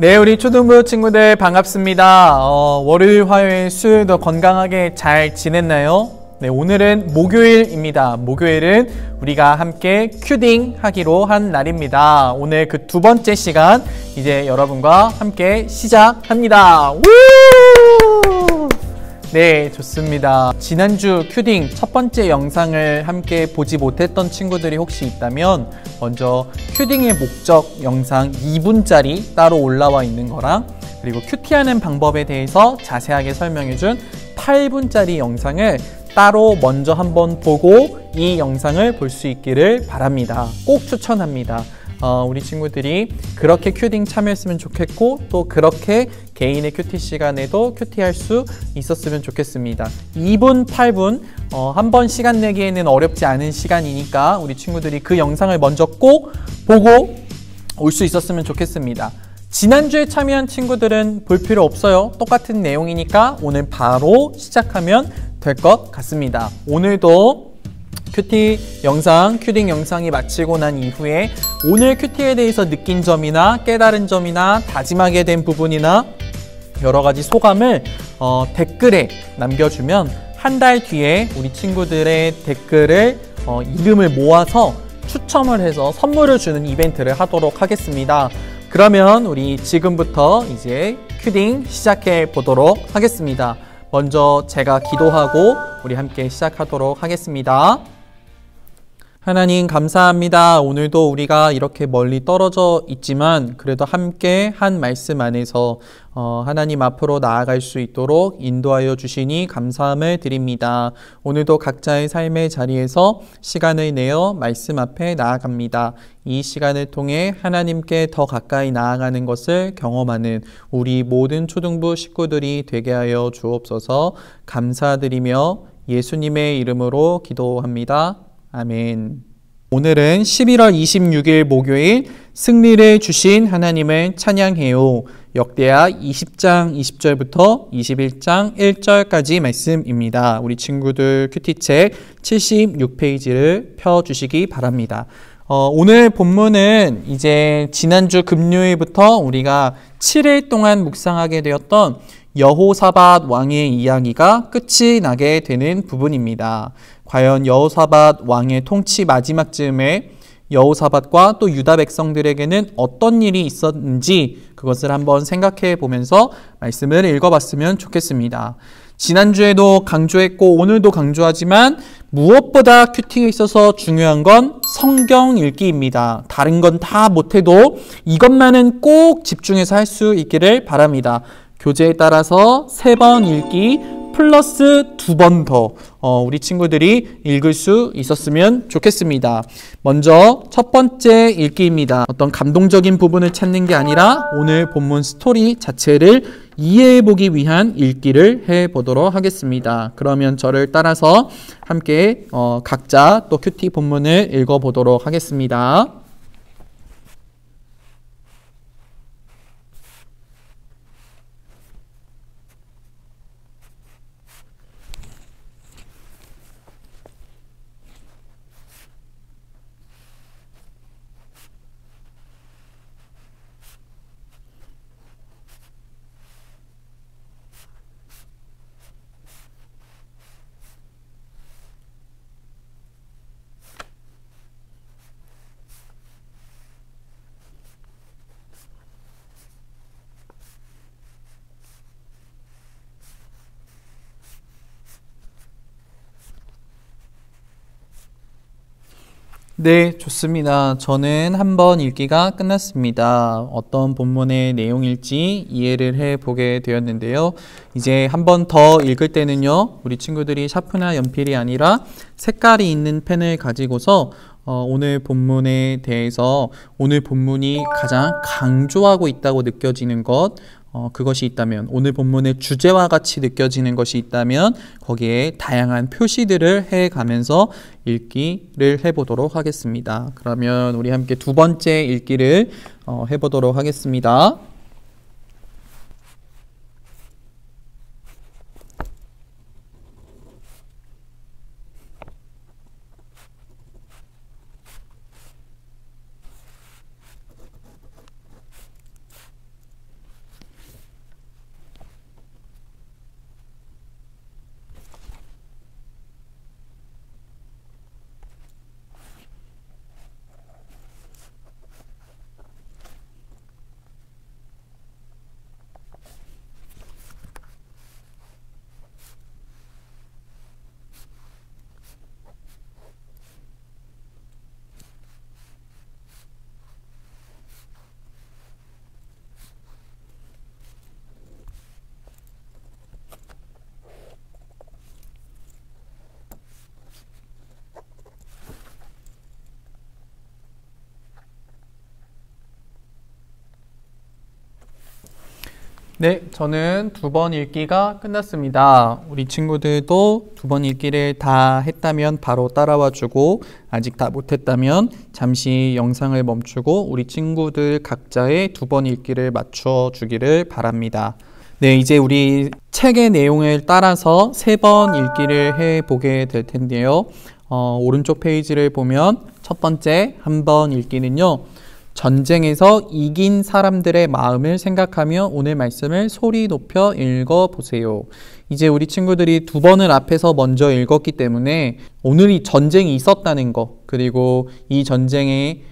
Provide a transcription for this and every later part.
네, 우리 초등부 친구들 반갑습니다. 월요일, 화요일, 수요일도 건강하게 잘 지냈나요? 네, 오늘은 목요일입니다. 목요일은 우리가 함께 큐딩 하기로 한 날입니다. 오늘 그 두 번째 시간 이제 여러분과 함께 시작합니다. 우! 네, 좋습니다. 지난주 큐딩 첫 번째 영상을 함께 보지 못했던 친구들이 혹시 있다면 먼저 큐딩의 목적 영상 2분짜리 따로 올라와 있는 거랑 그리고 큐티하는 방법에 대해서 자세하게 설명해준 8분짜리 영상을 따로 먼저 한번 보고 이 영상을 볼 수 있기를 바랍니다. 꼭 추천합니다. 우리 친구들이 그렇게 큐팅 참여했으면 좋겠고 또 그렇게 개인의 큐티 시간에도 큐티할 수 있었으면 좋겠습니다. 2분, 8분 한 번 시간 내기에는 어렵지 않은 시간이니까 우리 친구들이 그 영상을 먼저 꼭 보고 올 수 있었으면 좋겠습니다. 지난주에 참여한 친구들은 볼 필요 없어요. 똑같은 내용이니까 오늘 바로 시작하면 될 것 같습니다. 오늘도 큐팅 영상이 마치고 난 이후에 오늘 큐티에 대해서 느낀 점이나 깨달은 점이나 다짐하게 된 부분이나 여러 가지 소감을 댓글에 남겨주면 한 달 뒤에 우리 친구들의 댓글을 이름을 모아서 추첨을 해서 선물을 주는 이벤트를 하도록 하겠습니다. 그러면 우리 지금부터 이제 큐팅 시작해 보도록 하겠습니다. 먼저 제가 기도하고 우리 함께 시작하도록 하겠습니다. 하나님 감사합니다. 오늘도 우리가 이렇게 멀리 떨어져 있지만 그래도 함께 한 말씀 안에서 하나님 앞으로 나아갈 수 있도록 인도하여 주시니 감사함을 드립니다. 오늘도 각자의 삶의 자리에서 시간을 내어 말씀 앞에 나아갑니다. 이 시간을 통해 하나님께 더 가까이 나아가는 것을 경험하는 우리 모든 초등부 식구들이 되게 하여 주옵소서. 감사드리며 예수님의 이름으로 기도합니다. 아멘. 오늘은 11월 26일 목요일 승리를 주신 하나님을 찬양해요. 역대하 20장 20절부터 21장 1절까지 말씀입니다. 우리 친구들 큐티책 76페이지를 펴주시기 바랍니다. 오늘 본문은 이제 지난주 금요일부터 우리가 7일 동안 묵상하게 되었던 여호사밧 왕의 이야기가 끝이 나게 되는 부분입니다. 과연 여호사밧 왕의 통치 마지막 즈음에 여호사밧과 또 유다 백성들에게는 어떤 일이 있었는지 그것을 한번 생각해 보면서 말씀을 읽어봤으면 좋겠습니다. 지난주에도 강조했고 오늘도 강조하지만 무엇보다 큐티에 있어서 중요한 건 성경 읽기입니다. 다른 건 다 못해도 이것만은 꼭 집중해서 할 수 있기를 바랍니다. 교재에 따라서 3번 읽기 플러스 2번 더 우리 친구들이 읽을 수 있었으면 좋겠습니다. 먼저 첫 번째 읽기입니다. 어떤 감동적인 부분을 찾는 게 아니라 오늘 본문 스토리 자체를 이해해보기 위한 읽기를 해보도록 하겠습니다. 그러면 저를 따라서 함께 각자 또 큐티 본문을 읽어보도록 하겠습니다. 네, 좋습니다. 저는 한번 읽기가 끝났습니다. 어떤 본문의 내용일지 이해를 해보게 되었는데요. 이제 한 번 더 읽을 때는요, 우리 친구들이 샤프나 연필이 아니라 색깔이 있는 펜을 가지고서 오늘 본문에 대해서 오늘 본문이 가장 강조하고 있다고 느껴지는 것, 그것이 있다면, 오늘 본문의 주제와 같이 느껴지는 것이 있다면 거기에 다양한 표시들을 해가면서 읽기를 해보도록 하겠습니다. 그러면 우리 함께 두 번째 읽기를 해보도록 하겠습니다. 네, 저는 2번 읽기가 끝났습니다. 우리 친구들도 2번 읽기를 다 했다면 바로 따라와 주고, 아직 다 못했다면 잠시 영상을 멈추고 우리 친구들 각자의 2번 읽기를 맞춰 주기를 바랍니다. 네, 이제 우리 책의 내용을 따라서 3번 읽기를 해보게 될 텐데요. 오른쪽 페이지를 보면 첫 번째 한 번 읽기는요. 전쟁에서 이긴 사람들의 마음을 생각하며 오늘 말씀을 소리 높여 읽어보세요. 이제 우리 친구들이 2번을 앞에서 먼저 읽었기 때문에 오늘 이 전쟁이 있었다는 거, 그리고 이 전쟁에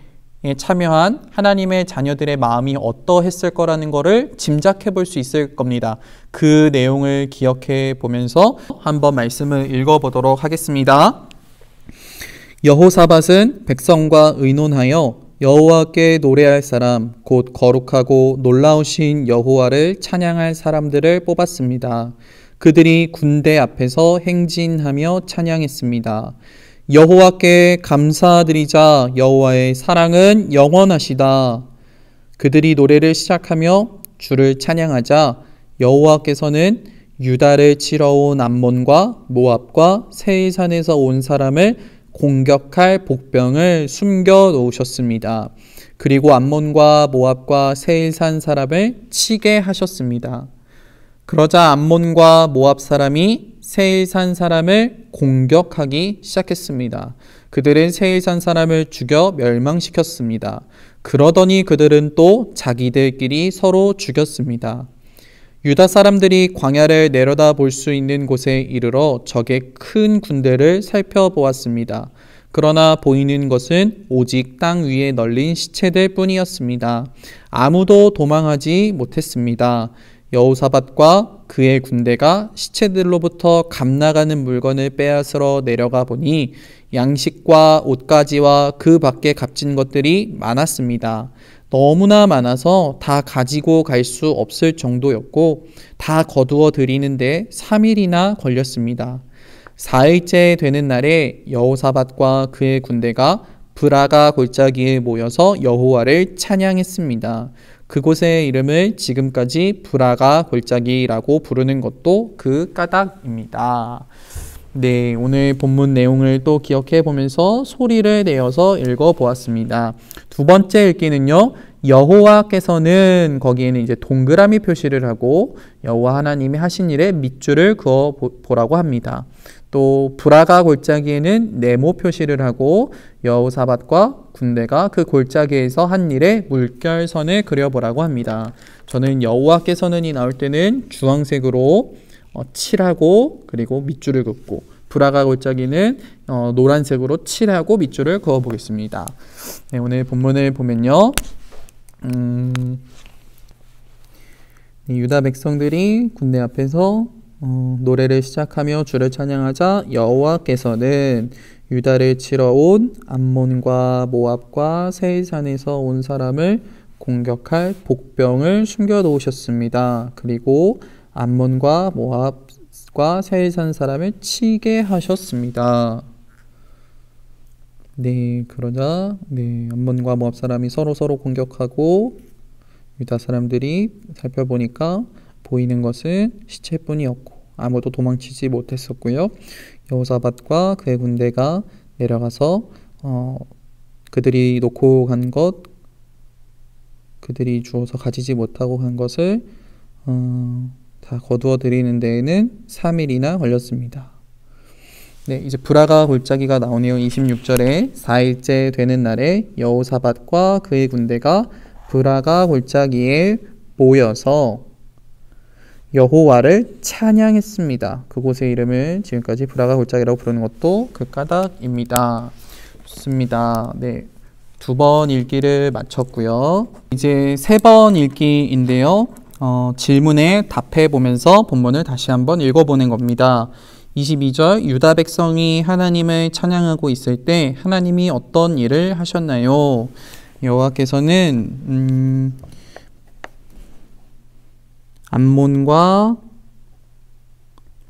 참여한 하나님의 자녀들의 마음이 어떠했을 거라는 거를 짐작해 볼 수 있을 겁니다. 그 내용을 기억해 보면서 한번 말씀을 읽어보도록 하겠습니다. 여호사밧은 백성과 의논하여 여호와께 노래할 사람, 곧 거룩하고 놀라우신 여호와를 찬양할 사람들을 뽑았습니다. 그들이 군대 앞에서 행진하며 찬양했습니다. 여호와께 감사드리자. 여호와의 사랑은 영원하시다. 그들이 노래를 시작하며 주를 찬양하자 여호와께서는 유다를 치러 온 암몬과 모압과 세일산에서 온 사람을 공격할 복병을 숨겨 놓으셨습니다. 그리고 암몬과 모압과 세일산 사람을 치게 하셨습니다. 그러자 암몬과 모압 사람이 세일산 사람을 공격하기 시작했습니다. 그들은 세일산 사람을 죽여 멸망시켰습니다. 그러더니 그들은 또 자기들끼리 서로 죽였습니다. 유다 사람들이 광야를 내려다 볼 수 있는 곳에 이르러 적의 큰 군대를 살펴보았습니다. 그러나 보이는 것은 오직 땅 위에 널린 시체들 뿐이었습니다. 아무도 도망하지 못했습니다. 여호사밧과 그의 군대가 시체들로부터 감나가는 물건을 빼앗으러 내려가 보니 양식과 옷가지와 그 밖에 값진 것들이 많았습니다. 너무나 많아서 다 가지고 갈 수 없을 정도였고 다 거두어 들이는데 3일이나 걸렸습니다. 4일째 되는 날에 여호사밧과 그의 군대가 브라가 골짜기에 모여서 여호와를 찬양했습니다. 그곳의 이름을 지금까지 브라가 골짜기라고 부르는 것도 그 까닭입니다. 네, 오늘 본문 내용을 또 기억해 보면서 소리를 내어서 읽어 보았습니다. 2번째 읽기는요, 여호와께서는 거기에는 이제 동그라미 표시를 하고 여호와 하나님이 하신 일에 밑줄을 그어 보라고 합니다. 또 브라가 골짜기에는 네모 표시를 하고 여호사밧과 군대가 그 골짜기에서 한 일에 물결선을 그려보라고 합니다. 저는 여호와께서는이 나올 때는 주황색으로 칠하고 그리고 밑줄을 긋고, 브라가 골짜기는 노란색으로 칠하고 밑줄을 그어 보겠습니다. 네, 오늘 본문을 보면요, 유다 백성들이 군대 앞에서 노래를 시작하며 주를 찬양하자 여호와께서는 유다를 치러 온 암몬과 모압과 세일산에서 온 사람을 공격할 복병을 숨겨 놓으셨습니다. 그리고 암몬과 모압과 세일산 사람을 치게 하셨습니다. 네, 그러자 암몬과 모압 사람이 서로 공격하고 유다 사람들이 살펴보니까 보이는 것은 시체뿐이었고 아무도 도망치지 못했었고요. 여호사밧과 그의 군대가 내려가서 그들이 놓고 간 것, 그들이 주워서 가지지 못하고 간 것을 다 거두어 들이는 데에는 3일이나 걸렸습니다. 네, 이제 브라가 골짜기가 나오네요. 26절에 4일째 되는 날에 여호사밧과 그의 군대가 브라가 골짜기에 모여서 여호와를 찬양했습니다. 그곳의 이름을 지금까지 브라가 골짜기라고 부르는 것도 그 까닭입니다. 좋습니다. 네, 2번 읽기를 마쳤고요. 이제 3번 읽기인데요. 질문에 답해 보면서 본문을 다시 한번 읽어보는 겁니다. 22절, 유다 백성이 하나님을 찬양하고 있을 때 하나님이 어떤 일을 하셨나요? 여호와께서는 암몬과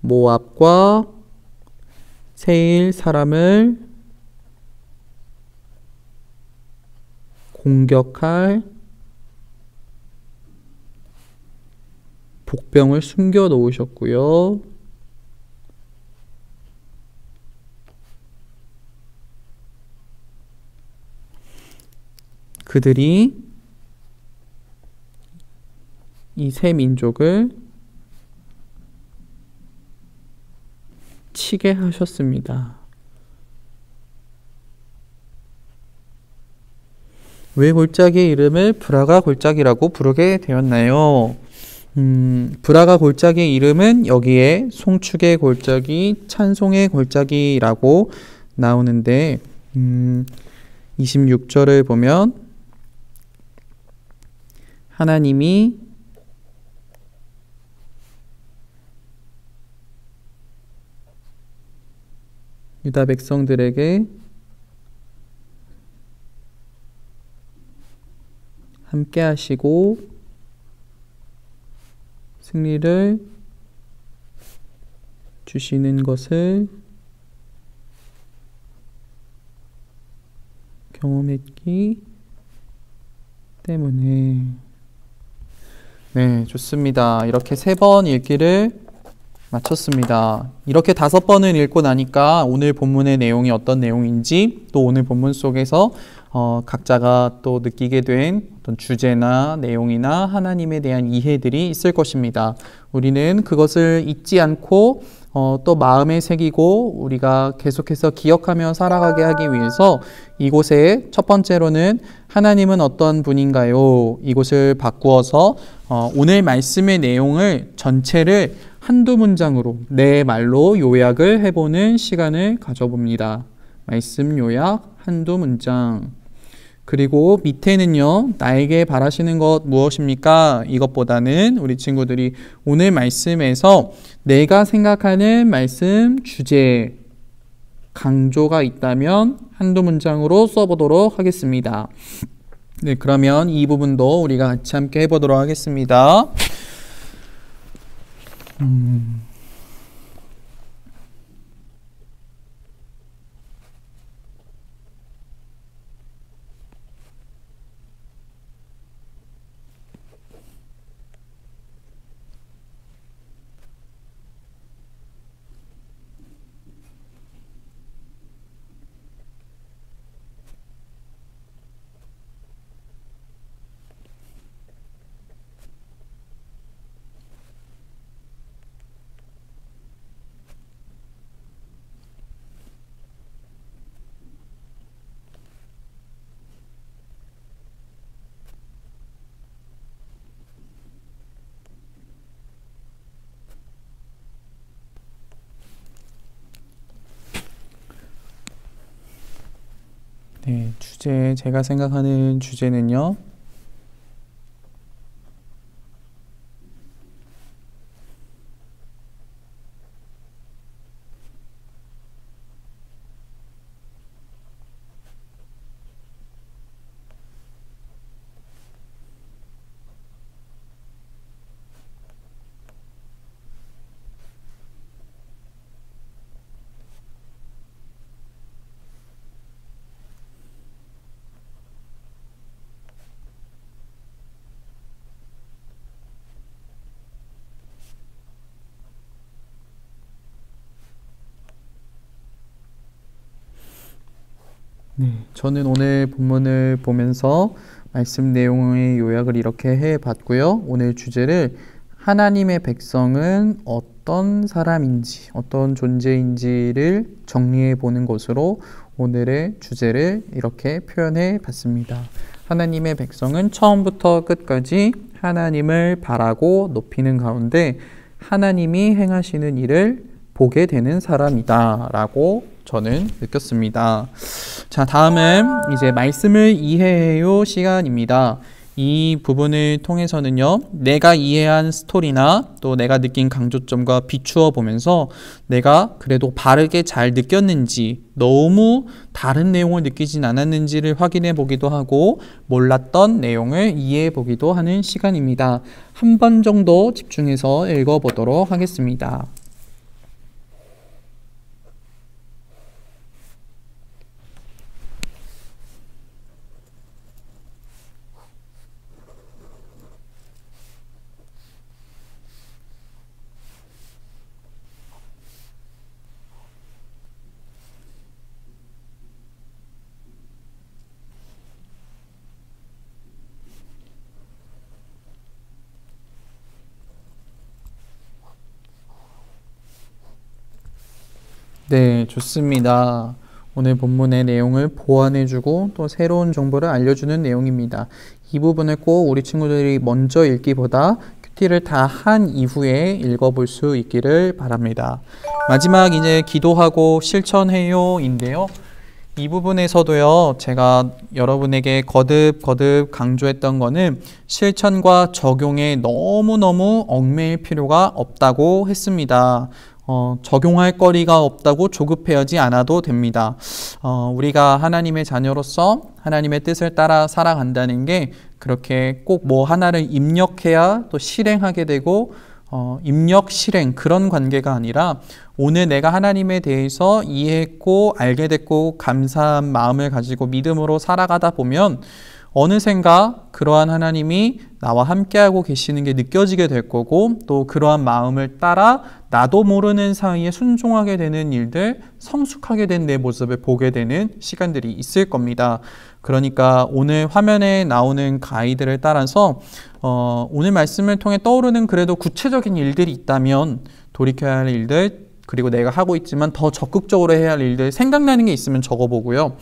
모압과 세일 사람을 공격할 복병을 숨겨 놓으셨고요. 그들이 이 세 민족을 치게 하셨습니다. 왜 골짜기 이름을 브라가 골짜기라고 부르게 되었나요? 브라가 골짜기 이름은 여기에 송축의 골짜기, 찬송의 골짜기라고 나오는데 26절을 보면 하나님이 유다 백성들에게 함께 하시고 승리를 주시는 것을 경험했기 때문에. 네, 좋습니다. 이렇게 3번 읽기를 마쳤습니다. 이렇게 5번을 읽고 나니까 오늘 본문의 내용이 어떤 내용인지, 또 오늘 본문 속에서 각자가 또 느끼게 된 어떤 주제나 내용이나 하나님에 대한 이해들이 있을 것입니다. 우리는 그것을 잊지 않고 또 마음에 새기고 우리가 계속해서 기억하며 살아가게 하기 위해서 이곳에 첫 번째로는 하나님은 어떤 분인가요? 이곳을 바꾸어서 오늘 말씀의 내용을 전체를 한두 문장으로 내 말로 요약을 해보는 시간을 가져봅니다. 말씀 요약 한두 문장. 그리고 밑에는요, 나에게 바라시는 것 무엇입니까? 이것보다는 우리 친구들이 오늘 말씀에서 내가 생각하는 말씀 주제, 강조가 있다면 한두 문장으로 써보도록 하겠습니다. 네, 그러면 이 부분도 우리가 같이 함께 해보도록 하겠습니다. 네, 제가 생각하는 주제는요, 저는 오늘 본문을 보면서 말씀 내용의 요약을 이렇게 해봤고요. 오늘 주제를 하나님의 백성은 어떤 사람인지, 어떤 존재인지를 정리해 보는 것으로 오늘의 주제를 이렇게 표현해 봤습니다. 하나님의 백성은 처음부터 끝까지 하나님을 바라고 높이는 가운데 하나님이 행하시는 일을 보게 되는 사람이다 라고 저는 느꼈습니다. 자, 다음은 이제 말씀을 이해해요 시간입니다. 이 부분을 통해서는요, 내가 이해한 스토리나 또 내가 느낀 강조점과 비추어 보면서 내가 그래도 바르게 잘 느꼈는지, 너무 다른 내용을 느끼진 않았는지를 확인해 보기도 하고 몰랐던 내용을 이해해 보기도 하는 시간입니다. 한 번 정도 집중해서 읽어 보도록 하겠습니다. 네, 좋습니다. 오늘 본문의 내용을 보완해주고 또 새로운 정보를 알려주는 내용입니다. 이 부분을 꼭 우리 친구들이 먼저 읽기보다 큐티를 다 한 이후에 읽어볼 수 있기를 바랍니다. 마지막 이제 기도하고 실천해요인데요. 이 부분에서도요, 제가 여러분에게 거듭 강조했던 거는 실천과 적용에 너무너무 얽매일 필요가 없다고 했습니다. 적용할 거리가 없다고 조급해하지 않아도 됩니다. 우리가 하나님의 자녀로서 하나님의 뜻을 따라 살아간다는 게 그렇게 꼭 뭐 하나를 입력해야 또 실행하게 되고 입력, 실행 그런 관계가 아니라 오늘 내가 하나님에 대해서 이해했고 알게 됐고 감사한 마음을 가지고 믿음으로 살아가다 보면 어느샌가 그러한 하나님이 나와 함께하고 계시는 게 느껴지게 될 거고 또 그러한 마음을 따라 나도 모르는 사이에 순종하게 되는 일들, 성숙하게 된 내 모습을 보게 되는 시간들이 있을 겁니다. 그러니까 오늘 화면에 나오는 가이드를 따라서 오늘 말씀을 통해 떠오르는 그래도 구체적인 일들이 있다면 돌이켜야 할 일들 그리고 내가 하고 있지만 더 적극적으로 해야 할 일들 생각나는 게 있으면 적어보고요.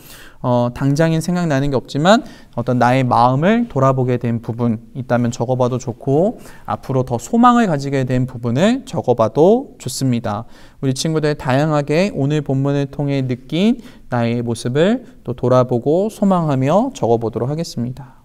당장엔 생각나는 게 없지만 어떤 나의 마음을 돌아보게 된 부분 있다면 적어봐도 좋고 앞으로 더 소망을 가지게 된 부분을 적어봐도 좋습니다. 우리 친구들 다양하게 오늘 본문을 통해 느낀 나의 모습을 또 돌아보고 소망하며 적어보도록 하겠습니다.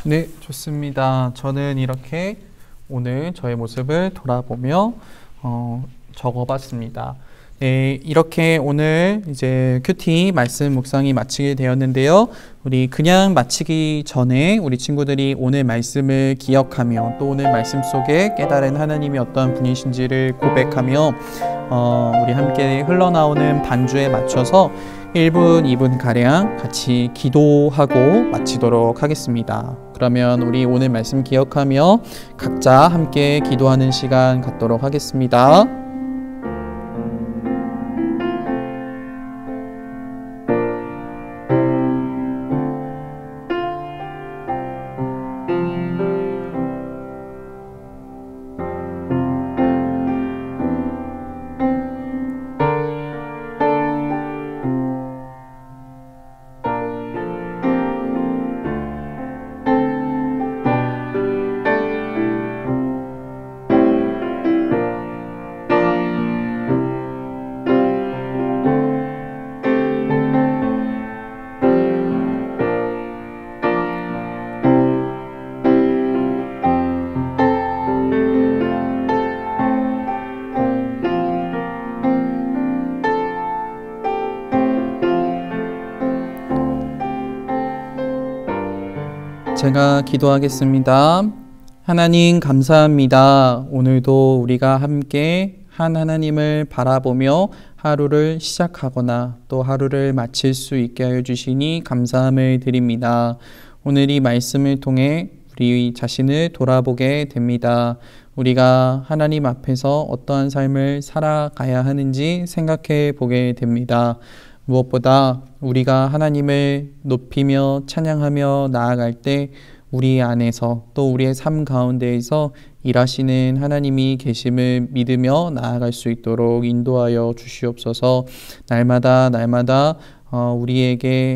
네, 좋습니다. 저는 이렇게 오늘 저의 모습을 돌아보며 적어봤습니다. 네, 이렇게 오늘 이제 큐티 말씀 묵상이 마치게 되었는데요. 우리 그냥 마치기 전에 우리 친구들이 오늘 말씀을 기억하며 또 오늘 말씀 속에 깨달은 하나님이 어떤 분이신지를 고백하며 우리 함께 흘러나오는 반주에 맞춰서 1분, 2분가량 같이 기도하고 마치도록 하겠습니다. 그러면 우리 오늘 말씀 기억하며 각자 함께 기도하는 시간 갖도록 하겠습니다. 제가 기도하겠습니다. 하나님 감사합니다. 오늘도 우리가 함께 한 하나님을 바라보며 하루를 시작하거나 또 하루를 마칠 수 있게 하여 주시니 감사함을 드립니다. 오늘 이 말씀을 통해 우리 자신을 돌아보게 됩니다. 우리가 하나님 앞에서 어떠한 삶을 살아가야 하는지 생각해 보게 됩니다. 무엇보다 우리가 하나님을 높이며 찬양하며 나아갈 때 우리 안에서 또 우리의 삶 가운데에서 일하시는 하나님이 계심을 믿으며 나아갈 수 있도록 인도하여 주시옵소서. 날마다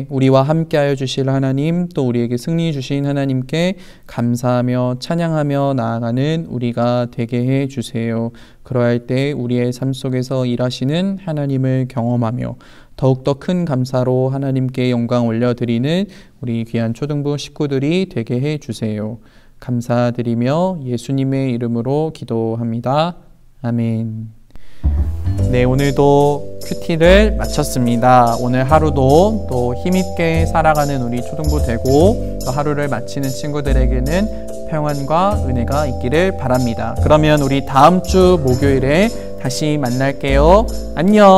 우리와 함께하여 주실 하나님 또 우리에게 승리 주신 하나님께 감사하며 찬양하며 나아가는 우리가 되게 해 주세요. 그러할 때 우리의 삶 속에서 일하시는 하나님을 경험하며 더욱더 큰 감사로 하나님께 영광 올려드리는 우리 귀한 초등부 식구들이 되게 해 주세요. 감사드리며 예수님의 이름으로 기도합니다. 아멘. 네, 오늘도 큐티를 마쳤습니다. 오늘 하루도 또 힘있게 살아가는 우리 초등부 되고 또 하루를 마치는 친구들에게는 평안과 은혜가 있기를 바랍니다. 그러면 우리 다음 주 목요일에 다시 만날게요. 안녕.